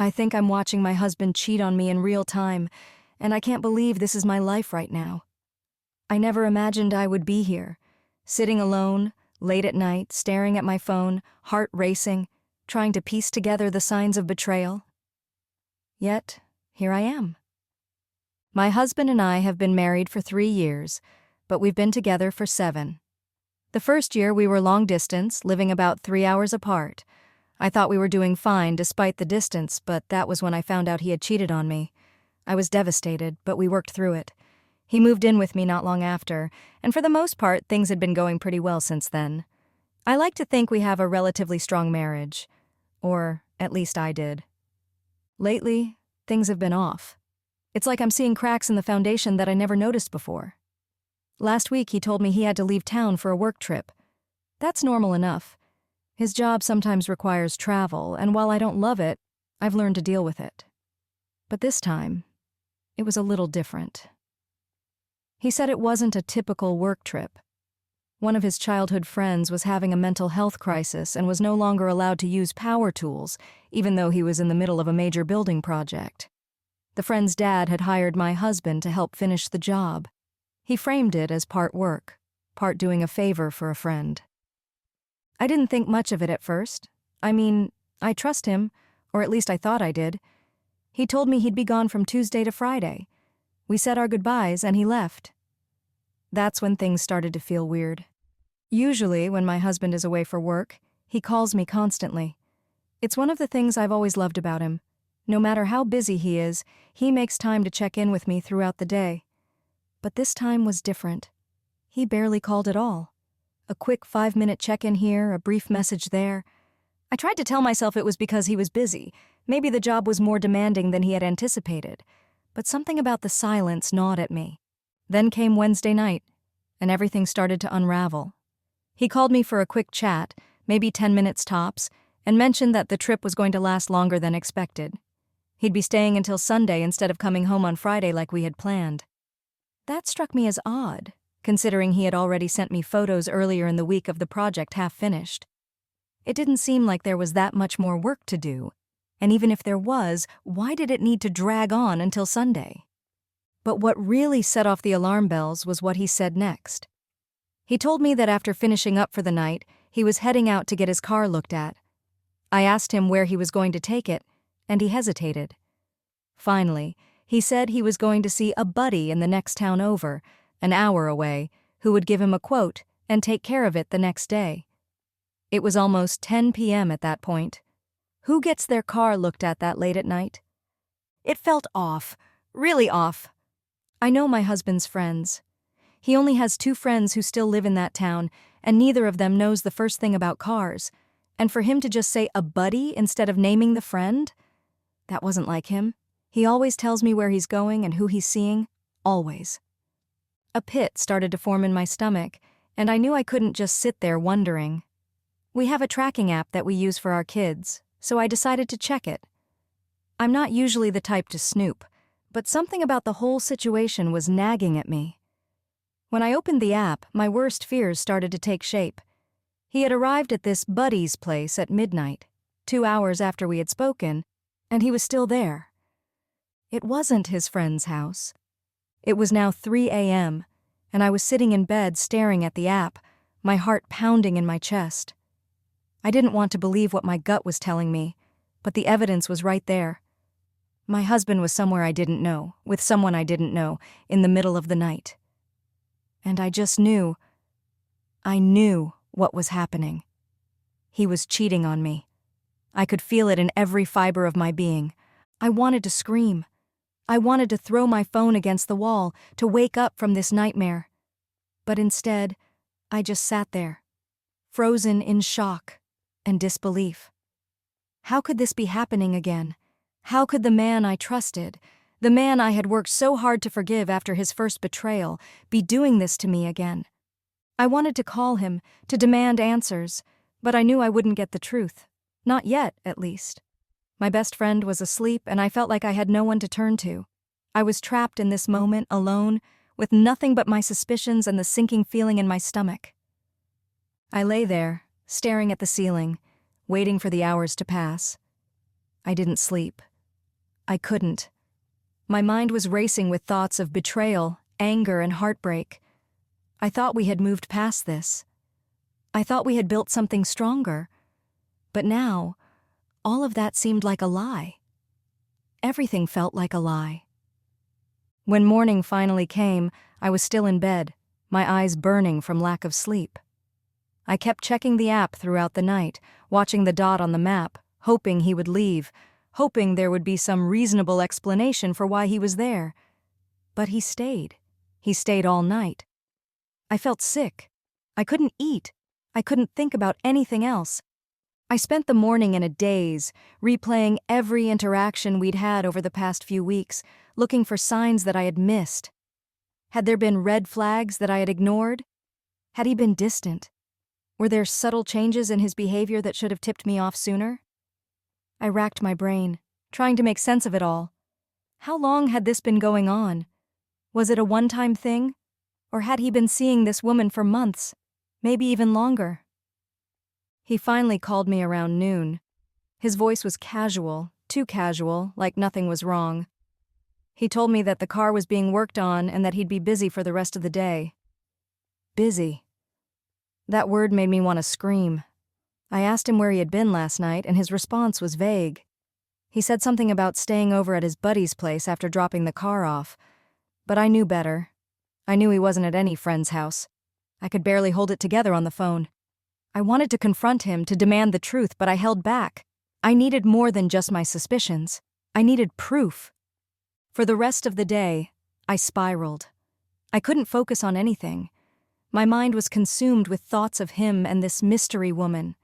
I think I'm watching my husband cheat on me in real time, and I can't believe this is my life right now. I never imagined I would be here, sitting alone, late at night, staring at my phone, heart racing, trying to piece together the signs of betrayal. Yet, here I am. My husband and I have been married for 3 years, but we've been together for 7. The first year we were long distance, living about 3 hours apart. I thought we were doing fine despite the distance, but that was when I found out he had cheated on me. I was devastated, but we worked through it. He moved in with me not long after, and for the most part, things had been going pretty well since then. I like to think we have a relatively strong marriage. Or, at least I did. Lately, things have been off. It's like I'm seeing cracks in the foundation that I never noticed before. Last week, he told me he had to leave town for a work trip. That's normal enough. His job sometimes requires travel, and while I don't love it, I've learned to deal with it. But this time, it was a little different. He said it wasn't a typical work trip. One of his childhood friends was having a mental health crisis and was no longer allowed to use power tools, even though he was in the middle of a major building project. The friend's dad had hired my husband to help finish the job. He framed it as part work, part doing a favor for a friend. I didn't think much of it at first. I mean, I trust him, or at least I thought I did. He told me he'd be gone from Tuesday to Friday. We said our goodbyes and he left. That's when things started to feel weird. Usually, when my husband is away for work, he calls me constantly. It's one of the things I've always loved about him. No matter how busy he is, he makes time to check in with me throughout the day. But this time was different. He barely called at all. A quick 5-minute check-in here, a brief message there. I tried to tell myself it was because he was busy. Maybe the job was more demanding than he had anticipated. But something about the silence gnawed at me. Then came Wednesday night, and everything started to unravel. He called me for a quick chat, maybe 10 minutes tops, and mentioned that the trip was going to last longer than expected. He'd be staying until Sunday instead of coming home on Friday like we had planned. That struck me as odd, considering he had already sent me photos earlier in the week of the project half finished. It didn't seem like there was that much more work to do, and even if there was, why did it need to drag on until Sunday? But what really set off the alarm bells was what he said next. He told me that after finishing up for the night, he was heading out to get his car looked at. I asked him where he was going to take it, and he hesitated. Finally, he said he was going to see a buddy in the next town over, an hour away, who would give him a quote and take care of it the next day. It was almost 10 p.m. at that point. Who gets their car looked at that late at night? It felt off, really off. I know my husband's friends. He only has 2 friends who still live in that town, and neither of them knows the first thing about cars. And for him to just say a buddy instead of naming the friend? That wasn't like him. He always tells me where he's going and who he's seeing. Always. A pit started to form in my stomach, and I knew I couldn't just sit there wondering. We have a tracking app that we use for our kids, so I decided to check it. I'm not usually the type to snoop, but something about the whole situation was nagging at me. When I opened the app, my worst fears started to take shape. He had arrived at this buddy's place at midnight, 2 hours after we had spoken, and he was still there. It wasn't his friend's house. It was now 3 a.m., and I was sitting in bed staring at the app, my heart pounding in my chest. I didn't want to believe what my gut was telling me, but the evidence was right there. My husband was somewhere I didn't know, with someone I didn't know, in the middle of the night. And I just knew. I knew what was happening. He was cheating on me. I could feel it in every fiber of my being. I wanted to scream. I wanted to throw my phone against the wall, to wake up from this nightmare. But instead, I just sat there, frozen in shock and disbelief. How could this be happening again? How could the man I trusted, the man I had worked so hard to forgive after his first betrayal, be doing this to me again? I wanted to call him, to demand answers, but I knew I wouldn't get the truth. Not yet, at least. My best friend was asleep, and I felt like I had no one to turn to. I was trapped in this moment, alone, with nothing but my suspicions and the sinking feeling in my stomach. I lay there, staring at the ceiling, waiting for the hours to pass. I didn't sleep, I couldn't. My mind was racing with thoughts of betrayal, anger, and heartbreak. I thought we had moved past this. I thought we had built something stronger. But now, all of that seemed like a lie. Everything felt like a lie. When morning finally came, I was still in bed, my eyes burning from lack of sleep. I kept checking the app throughout the night, watching the dot on the map, hoping he would leave, hoping there would be some reasonable explanation for why he was there. But he stayed. He stayed all night. I felt sick. I couldn't eat. I couldn't think about anything else. I spent the morning in a daze, replaying every interaction we'd had over the past few weeks, looking for signs that I had missed. Had there been red flags that I had ignored? Had he been distant? Were there subtle changes in his behavior that should have tipped me off sooner? I racked my brain, trying to make sense of it all. How long had this been going on? Was it a one-time thing? Or had he been seeing this woman for months, maybe even longer? He finally called me around noon. His voice was casual, too casual, like nothing was wrong. He told me that the car was being worked on and that he'd be busy for the rest of the day. Busy. That word made me want to scream. I asked him where he had been last night, and his response was vague. He said something about staying over at his buddy's place after dropping the car off. But I knew better. I knew he wasn't at any friend's house. I could barely hold it together on the phone. I wanted to confront him, to demand the truth, but I held back. I needed more than just my suspicions. I needed proof. For the rest of the day, I spiraled. I couldn't focus on anything. My mind was consumed with thoughts of him and this mystery woman.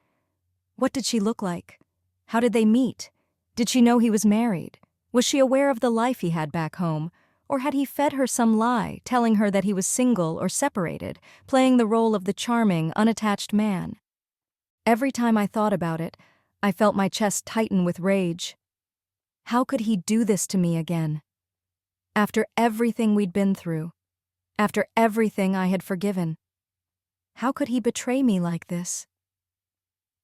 What did she look like? How did they meet? Did she know he was married? Was she aware of the life he had back home? Or had he fed her some lie, telling her that he was single or separated, playing the role of the charming, unattached man? Every time I thought about it, I felt my chest tighten with rage. How could he do this to me again? After everything we'd been through, after everything I had forgiven, how could he betray me like this?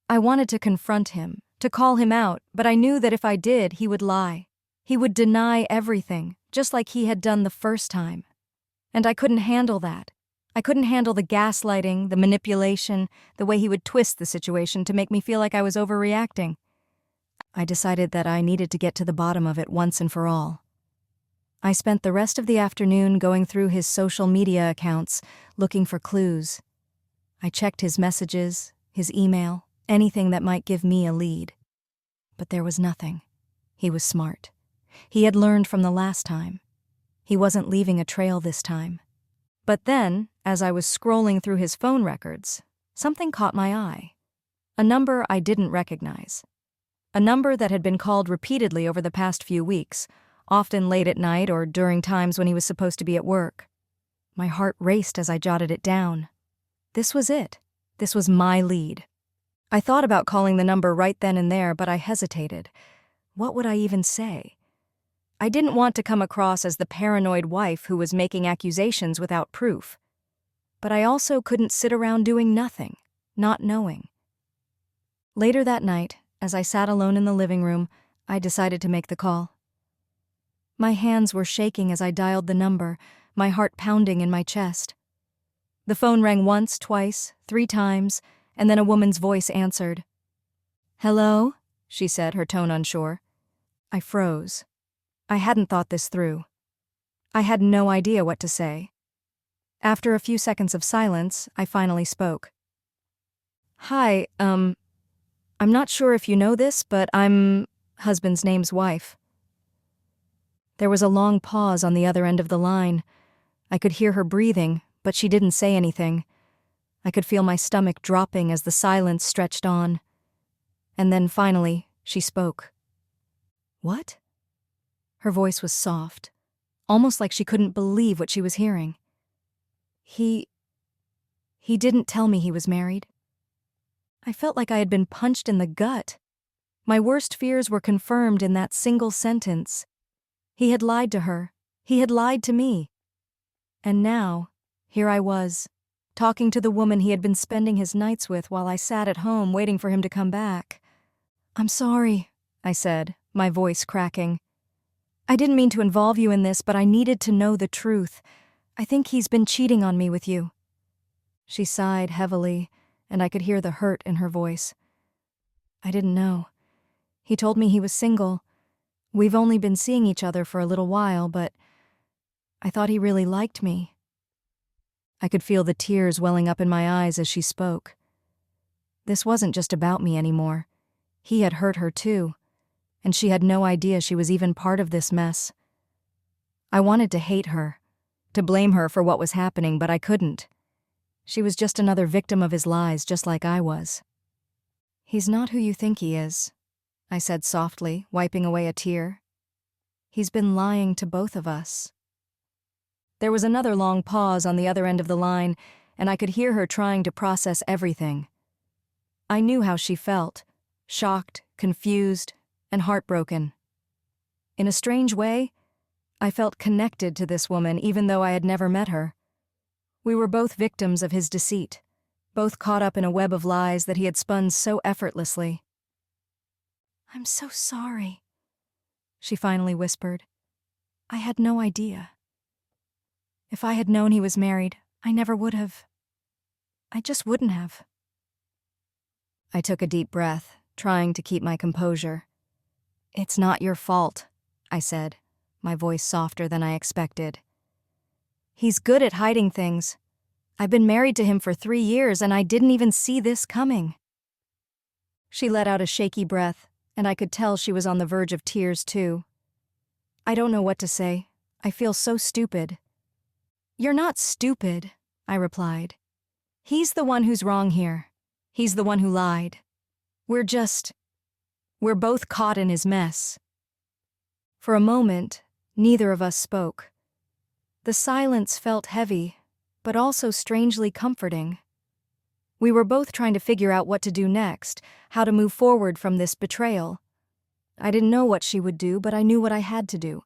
I wanted to confront him, to call him out, but I knew that if I did, he would lie. He would deny everything, just like he had done the first time. And I couldn't handle that. I couldn't handle the gaslighting, the manipulation, the way he would twist the situation to make me feel like I was overreacting. I decided that I needed to get to the bottom of it once and for all. I spent the rest of the afternoon going through his social media accounts, looking for clues. I checked his messages, his email, anything that might give me a lead. But there was nothing. He was smart. He had learned from the last time. He wasn't leaving a trail this time. But then, as I was scrolling through his phone records, something caught my eye. A number I didn't recognize. A number that had been called repeatedly over the past few weeks, often late at night or during times when he was supposed to be at work. My heart raced as I jotted it down. This was it. This was my lead. I thought about calling the number right then and there, but I hesitated. What would I even say? I didn't want to come across as the paranoid wife who was making accusations without proof. But I also couldn't sit around doing nothing, not knowing. Later that night, as I sat alone in the living room, I decided to make the call. My hands were shaking as I dialed the number, my heart pounding in my chest. The phone rang once, twice, 3 times, and then a woman's voice answered. "Hello?" she said, her tone unsure. I froze. I hadn't thought this through. I had no idea what to say. After a few seconds of silence, I finally spoke. "Hi, I'm not sure if you know this, but I'm husband's name's wife." There was a long pause on the other end of the line. I could hear her breathing, but she didn't say anything. I could feel my stomach dropping as the silence stretched on. And then finally, she spoke. "What?" Her voice was soft, almost like she couldn't believe what she was hearing. He didn't tell me he was married." I felt like I had been punched in the gut. My worst fears were confirmed in that single sentence. He had lied to her. He had lied to me. And now, here I was, talking to the woman he had been spending his nights with while I sat at home waiting for him to come back. "I'm sorry," I said, my voice cracking. I didn't mean to involve you in this, but I needed to know the truth. I think he's been cheating on me with you." She sighed heavily, and I could hear the hurt in her voice. "I didn't know. He told me he was single. We've only been seeing each other for a little while, but I thought he really liked me." I could feel the tears welling up in my eyes as she spoke. This wasn't just about me anymore. He had hurt her too, and she had no idea she was even part of this mess. I wanted to hate her, to blame her for what was happening, but I couldn't. She was just another victim of his lies, just like I was. "He's not who you think he is," I said softly, wiping away a tear. "He's been lying to both of us." There was another long pause on the other end of the line, and I could hear her trying to process everything. I knew how she felt, shocked, confused, and heartbroken. In a strange way, I felt connected to this woman even though I had never met her. We were both victims of his deceit, both caught up in a web of lies that he had spun so effortlessly. "I'm so sorry," she finally whispered. "I had no idea. If I had known he was married, I never would have. I just wouldn't have." I took a deep breath, trying to keep my composure. "It's not your fault," I said, my voice softer than I expected. "He's good at hiding things. I've been married to him for 3 years, and I didn't even see this coming." She let out a shaky breath, and I could tell she was on the verge of tears too. "I don't know what to say. I feel so stupid." "You're not stupid," I replied. "He's the one who's wrong here. He's the one who lied. We're both caught in his mess." For a moment, neither of us spoke. The silence felt heavy, but also strangely comforting. We were both trying to figure out what to do next, how to move forward from this betrayal. I didn't know what she would do, but I knew what I had to do.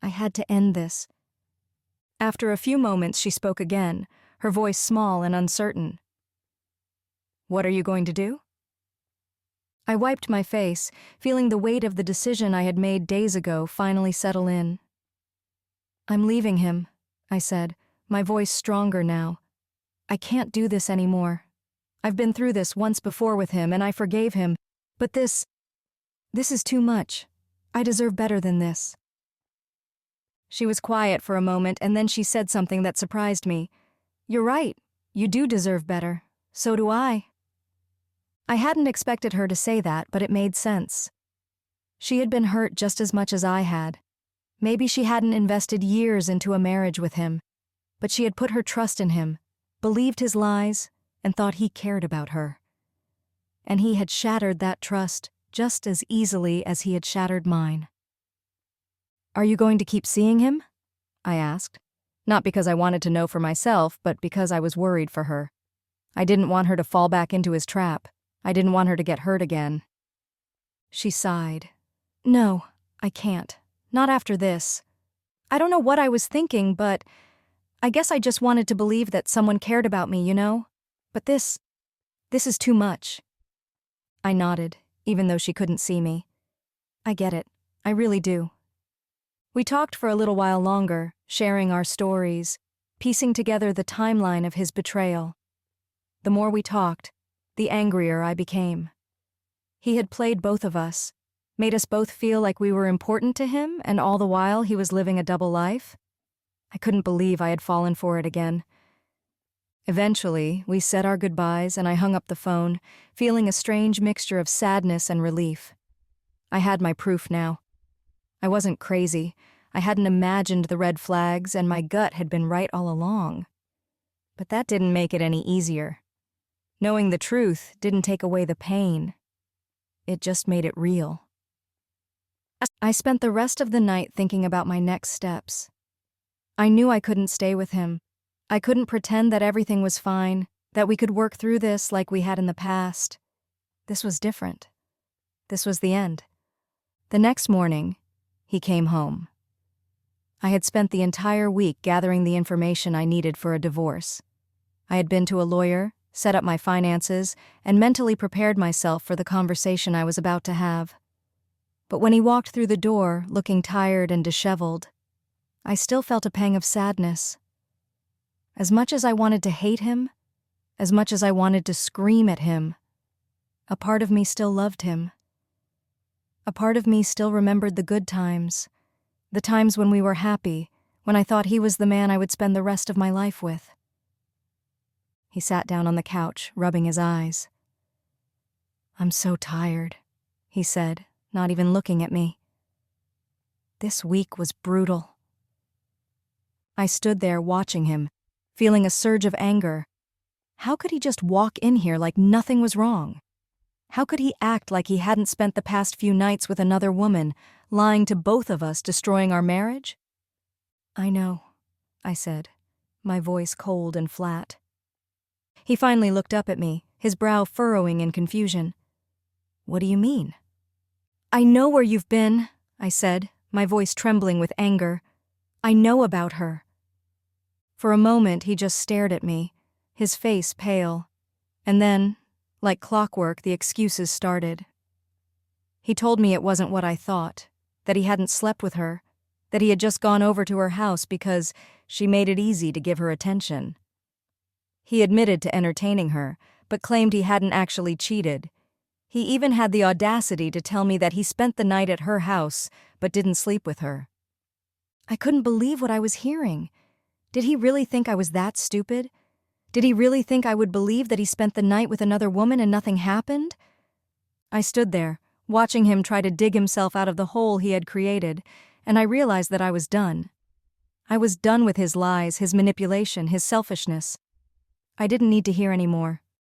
I had to end this. After a few moments, she spoke again, her voice small and uncertain. "What are you going to do?" I wiped my face, feeling the weight of the decision I had made days ago finally settle in. "I'm leaving him," I said, my voice stronger now. "I can't do this anymore. I've been through this once before with him, and I forgave him, but this is too much. I deserve better than this." She was quiet for a moment, and then she said something that surprised me. "You're right. You do deserve better. So do I." I hadn't expected her to say that, but it made sense. She had been hurt just as much as I had. Maybe she hadn't invested years into a marriage with him, but she had put her trust in him, believed his lies, and thought he cared about her. And he had shattered that trust just as easily as he had shattered mine. "Are you going to keep seeing him?" I asked, not because I wanted to know for myself, but because I was worried for her. I didn't want her to fall back into his trap. I didn't want her to get hurt again. She sighed. "No, I can't. Not after this. I don't know what I was thinking, but I guess I just wanted to believe that someone cared about me, you know? But this is too much." I nodded, even though she couldn't see me. "I get it. I really do." We talked for a little while longer, sharing our stories, piecing together the timeline of his betrayal. The more we talked, the angrier I became. He had played both of us, made us both feel like we were important to him, and all the while he was living a double life. I couldn't believe I had fallen for it again. Eventually, we said our goodbyes and I hung up the phone, feeling a strange mixture of sadness and relief. I had my proof now. I wasn't crazy. I hadn't imagined the red flags, and my gut had been right all along. But that didn't make it any easier. Knowing the truth didn't take away the pain. It just made it real. I spent the rest of the night thinking about my next steps. I knew I couldn't stay with him. I couldn't pretend that everything was fine, that we could work through this like we had in the past. This was different. This was the end. The next morning, he came home. I had spent the entire week gathering the information I needed for a divorce. I had been to a lawyer, set up my finances, and mentally prepared myself for the conversation I was about to have. But when he walked through the door, looking tired and disheveled, I still felt a pang of sadness. As much as I wanted to hate him, as much as I wanted to scream at him, a part of me still loved him. A part of me still remembered the good times, the times when we were happy, when I thought he was the man I would spend the rest of my life with. He sat down on the couch, rubbing his eyes. "I'm so tired," he said, not even looking at me. This week was brutal. I stood there watching him, feeling a surge of anger. How could he just walk in here like nothing was wrong? How could he act like he hadn't spent the past few nights with another woman, lying to both of us, destroying our marriage? "I know," I said, my voice cold and flat. He finally looked up at me, his brow furrowing in confusion. "What do you mean?" "I know where you've been," I said, my voice trembling with anger. "I know about her." For a moment he just stared at me, his face pale, and then, like clockwork, the excuses started. He told me it wasn't what I thought, that he hadn't slept with her, that he had just gone over to her house because she made it easy to give her attention. He admitted to entertaining her, but claimed he hadn't actually cheated. He even had the audacity to tell me that he spent the night at her house, but didn't sleep with her. I couldn't believe what I was hearing. Did he really think I was that stupid? Did he really think I would believe that he spent the night with another woman and nothing happened? I stood there, watching him try to dig himself out of the hole he had created, and I realized that I was done. I was done with his lies, his manipulation, his selfishness. I didn't need to hear any more.